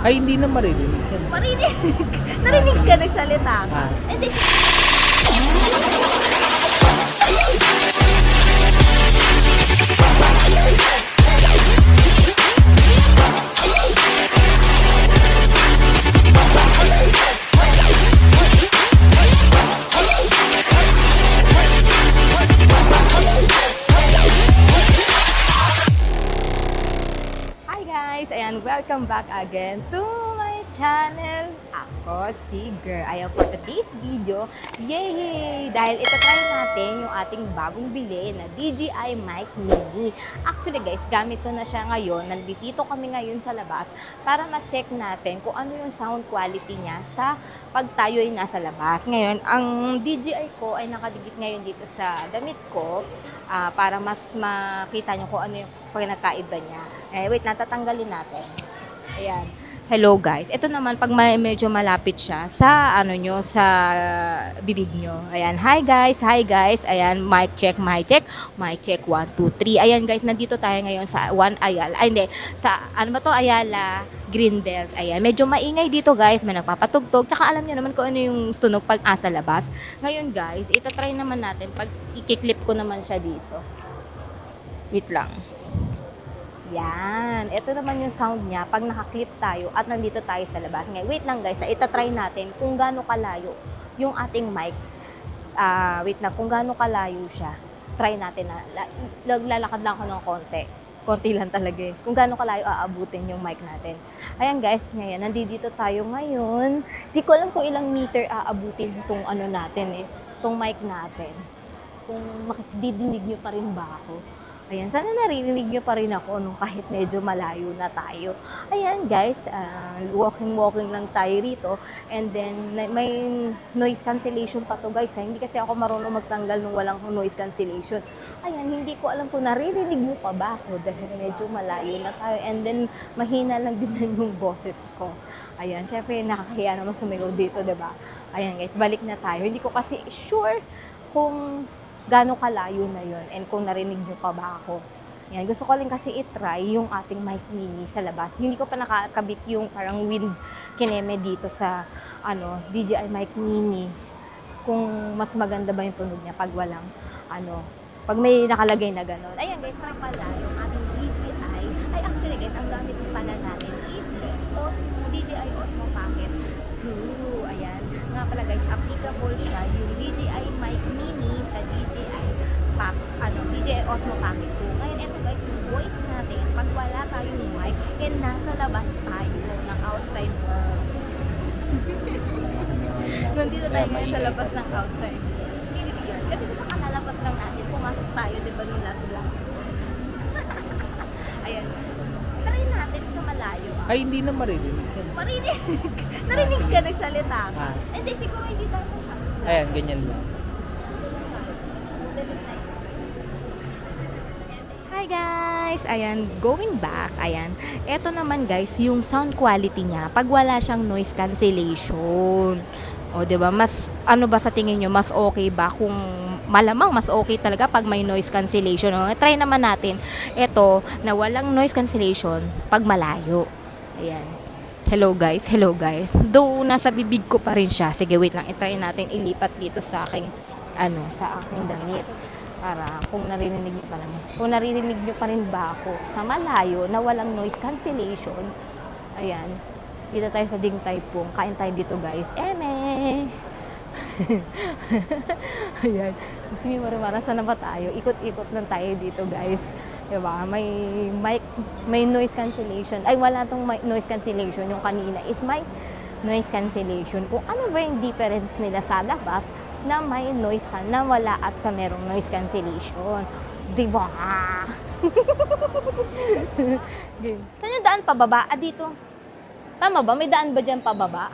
Ay, hindi na maririnig yan. Marinig! Narinig ka, nagsalita ka. Hindi. Hi guys! Ayan, welcome back again to my channel. Ako si Girl. Ayan, for today's video, yay! Dahil itatry natin yung ating bagong bili na DJI Mic Mini. Actually guys, gamit ko na siya ngayon. Nandito kami ngayon sa labas para ma-check natin kung ano yung sound quality niya sa pag tayo ay nasa labas. Ngayon, ang DJI ko ay nakadikit ngayon dito sa damit ko para mas makita nyo kung ano yung pagkakaiba niya. Wait, natatanggalin natin. Ayan. Hello guys. Ito naman pag medyo malapit siya sa ano nyo, sa bibig nyo. Ayan. Hi guys. Hi guys. Ayan. Mic check, mic check. Mic check 1 2 3. Ayan guys, nandito tayo ngayon sa Ayala. Ay hindi, sa ano ba to? Ayala Greenbelt. Ayan. Medyo maingay dito guys. May nagpapatugtog. Tsaka alam niyo naman kung ano yung sunog pag asa labas. Ngayon guys, itatry naman natin pag i-clip ko naman siya dito. Wait lang. Yan. Ito naman yung sound niya pag nakaklip tayo at nandito tayo sa labas. Ngayon, wait lang guys, itatry natin kung gaano kalayo yung ating mic. Wait na, kung gaano kalayo siya. Try natin na. Lalakad lang ako ng konti. Konti lang talaga eh. Kung gaano kalayo aabutin yung mic natin. Ayan guys, ngayon, nandito tayo ngayon. Di ko alam kung ilang meter aabutin itong ano natin eh. Itong mic natin. Kung didinig nyo pa rin ba ako. Ayan, sana naririnig nyo pa rin ako no, kahit medyo malayo na tayo. Ayan guys, walking lang tayo rito. And then, may noise cancellation pa to guys. Hindi kasi ako marunong magtanggal nung walang noise cancellation. Ayan, hindi ko alam kung naririnig nyo pa ba ako dahil medyo malayo na tayo. And then, mahina lang din yung boses ko. Ayan, syempre nakakahiya naman sumigaw dito, diba? Ayan guys, balik na tayo. Hindi ko kasi sure kung gaano kalayo na yon and kung narinig nyo pa ba ako. Yan, gusto ko lang kasi itry yung ating mic mini sa labas. Hindi ko pa nakakabit yung parang wind kineme dito sa DJI mic mini. Kung mas maganda ba yung tunog niya pag walang pag may nakalagay na gano'n. Ayan guys, para pala yung ating DJI. Ay actually guys, ang gamit pala natin is DJI Osmo Pocket 2. Ayan. Nga pala guys, applicable siya yung DJI mic mini sa DJI Osmo Pocket 2. Ngayon, ito guys, yung voice natin, pag wala tayong mic, and nasa labas tayo ng outside world. Nandito tayo ngayon sa labas ng outside. Hindi yun. Kasi diba kalalabas lang natin, pumasok tayo, diba nung last vlog? Ayan. Try natin sa malayo. Ay, hindi na maririnig yan. Marinig! Narinig ka, nagsalita ka. Hindi, siguro hindi tayo sa Ayan, ganyan lang. Hi guys! Ayan, going back, ayan. Ito naman guys, yung sound quality niya pag wala siyang noise cancellation. O, diba? Mas, ano ba sa tingin nyo? Mas okay ba kung malamang mas okay talaga pag may noise cancellation? O, try naman natin ito na walang noise cancellation pag malayo. Ayan. Hello guys, hello guys. Though nasa bibig ko pa rin siya. Sige, wait lang. I-try natin ilipat dito sa aking sa aking damit. Para kung naririnig niyo pa lang. Kung naririnig niyo pa rin ba ako sa malayo na walang noise cancellation. Ayan. Dito tayo sa Ding Tai Pung. Kain tayo dito guys. Eme! Ayan. Tapos mara saan na ba tayo? Ikot-ikot lang tayo dito guys. Diba? May noise cancellation. Ay, wala tong noise cancellation. Yung kanina is may noise cancellation. Kung ano ba yung difference nila sa labas na may noise na wala at sa merong noise cancellation. Diba? Saan yung daan pababa? Dito. Tama ba? May daan ba dyan pababa?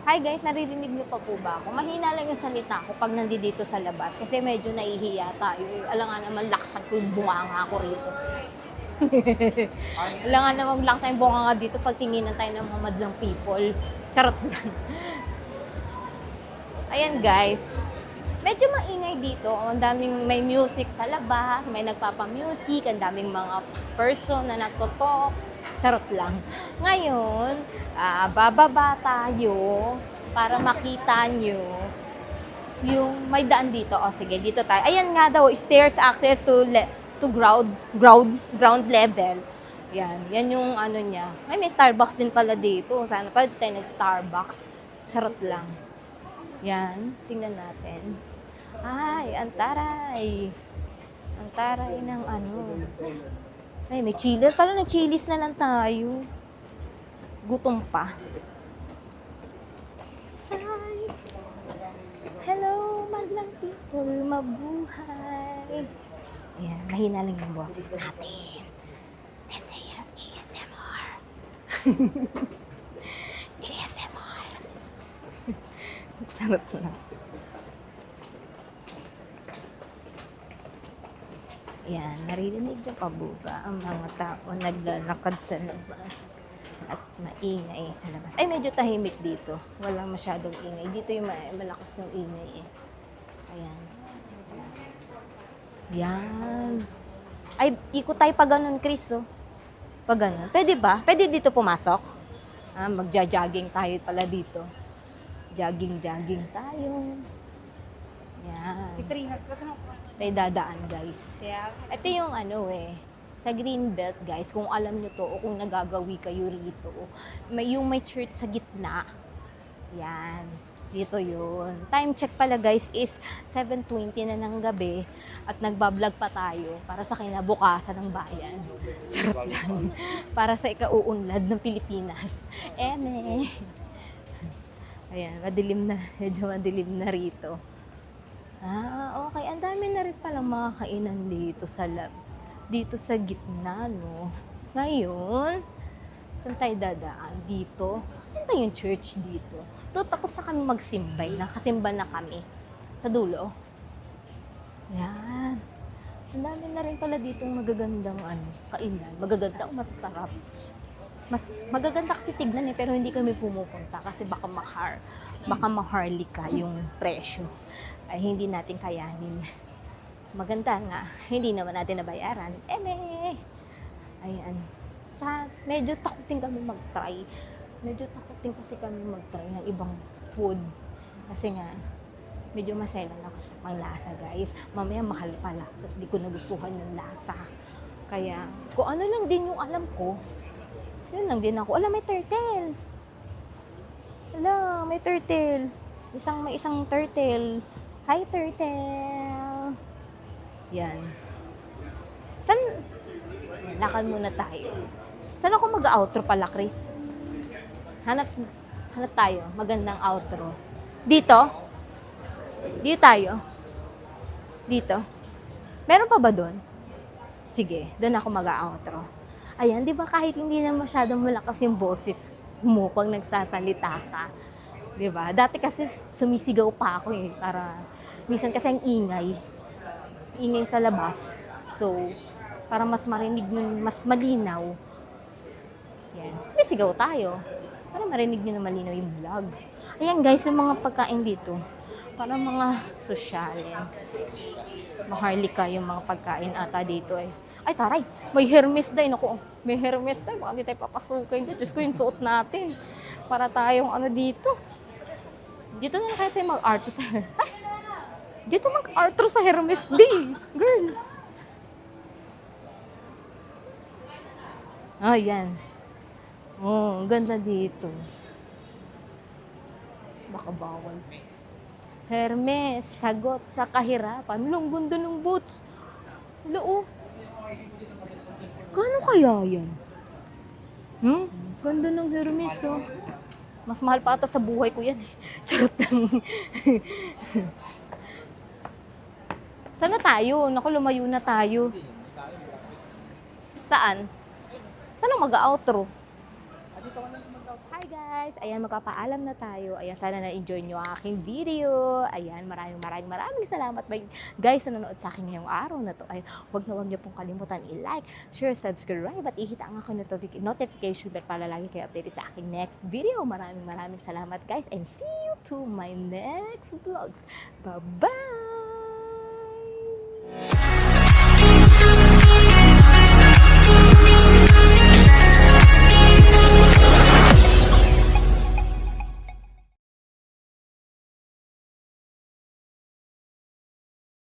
Hi guys, naririnig niyo pa po ba ako? Mahina lang yung salita ko pag nandito sa labas kasi medyo nahihiya tayo. Alam nga naman, laksan ko yung bunganga ko rito. Alam nga naman, laksan yung bunganga dito pag tinginan tayo ng mga madlang people. Charot lang. Ayan guys. Medyo maingay dito. Ang daming may music sa labas, may nagpapa-music, ang daming mga person na nagtotalk. Charot lang. Ngayon, bababa tayo para makita nyo yung may daan dito. O sige, dito tayo. Ayan nga daw, stairs access to ground level. Yan yung ano niya. May Starbucks din pala dito. Sana pala tayo nag-Starbucks. Charot lang. Yan, tingnan natin. Ay, antaray. Antaray ng ano. Ay, may chili. Pala nag-chilis na lang tayo. Gutom pa. Hi. Hello, madlang people. Mabuhay. Ayan, mahina lang yung boses natin. ASMR. ASMR. Charot lang. Yan, naririnig niyo pa ba ang mga tao naglalakad sa labas at maingay sa labas. Ay, medyo tahimik dito. Walang masyadong ingay. Dito yung malakas yung ingay eh. Ayan. Yan. Ay, ikot tayo pa ganun, Chris, oh. Pa ganun. Pwede ba? Pwede dito pumasok? Magja-jogging tayo pala dito. Jogging tayo. Yan. Si Trina, Tayo dadaan, guys. Ito yung ano sa Greenbelt, guys, kung alam nyo to o kung nagagawi kayo rito, may church sa gitna. Yan. Dito yun. Time check pala, guys, is 7:20 na ng gabi at nagbablog pa tayo para sa kinabukasan ng bayan. Charot lang. Para sa ikauunlad ng Pilipinas. Ayan, madilim na. Medyo madilim na rito. Okay. Ang dami na rin palang mga kainan dito sa gitna, no? Ngayon, saan tayo dadaan? Dito? Saan tayo yung church dito? Doon, tapos na kami magsimbay. Nakasimba na kami. Sa dulo. Yan. Ang dami na rin pala ditong magagandang kainan. Magaganda o masasarap. Mas magaganda kasi tignan pero hindi kami pumupunta kasi baka maharlika yung presyo. Ay hindi natin kayanin. Maganda nga, hindi naman natin nabayaran. Ayan. Tsaka medyo takutin kami mag-try. Medyo takutin kasi kami mag-try ng ibang food. Kasi nga, medyo masaya na kasi ang lasa, guys. Mamaya mahal pala. Tapos di ko nagustuhan yung lasa. Kaya, kung ano lang din yung alam ko, yun lang din ako. May turtle. May turtle. May isang turtle. Hi, turtle! Yan. Lakad muna tayo. Saan ako mag-outro pala, Chris? Hanap tayo. Magandang outro. Dito? Dito tayo? Dito? Meron pa ba doon? Sige, doon ako mag-outro. Ayan, di ba kahit hindi na masyadong malakas yung boses mo pag nagsasalita ka? Di ba? Dati kasi sumisigaw pa ako para minsan kasi ang ingay sa labas. So, para mas marinig nyo, mas malinaw. Yan. Sumisigaw tayo para marinig nyo na malinaw yung vlog. Ayan guys, yung mga pagkain dito. Para mga sosyalin. Maharlika yung mga pagkain ata dito Ay, taray! May Hermes din ako. May Hermes din. Baka hindi tayo papasukin dito. Diyos ko, yung suot natin. Para tayong dito. Dito na kaya tayo mag-art sa Hermes. Dito mag-art sa Hermes D. Girl. Yan. Ang ganda dito. Baka bawal. Hermes, sagot sa kahirapan. Ang ganda ng boots. Kano kaya yan? Ganda ng Hermes, Mas mahal pa ata sa buhay ko yan. Charot lang. Saan na tayo? Naku, lumayo na tayo. Saan? Saan ang mag-outro? Dito ka na mag So, hi guys! Ayan, magpapaalam na tayo. Ayan, sana na-enjoy nyo ang aking video. Ayan, maraming salamat guys na nanonood sa akin ngayong araw na to. Ay, wag nyo pong kalimutan i-like, share, subscribe, at ihit ang ako notification bell para lagi kayo updated sa aking next video. Maraming salamat guys, and see you to my next vlogs. Bye-bye!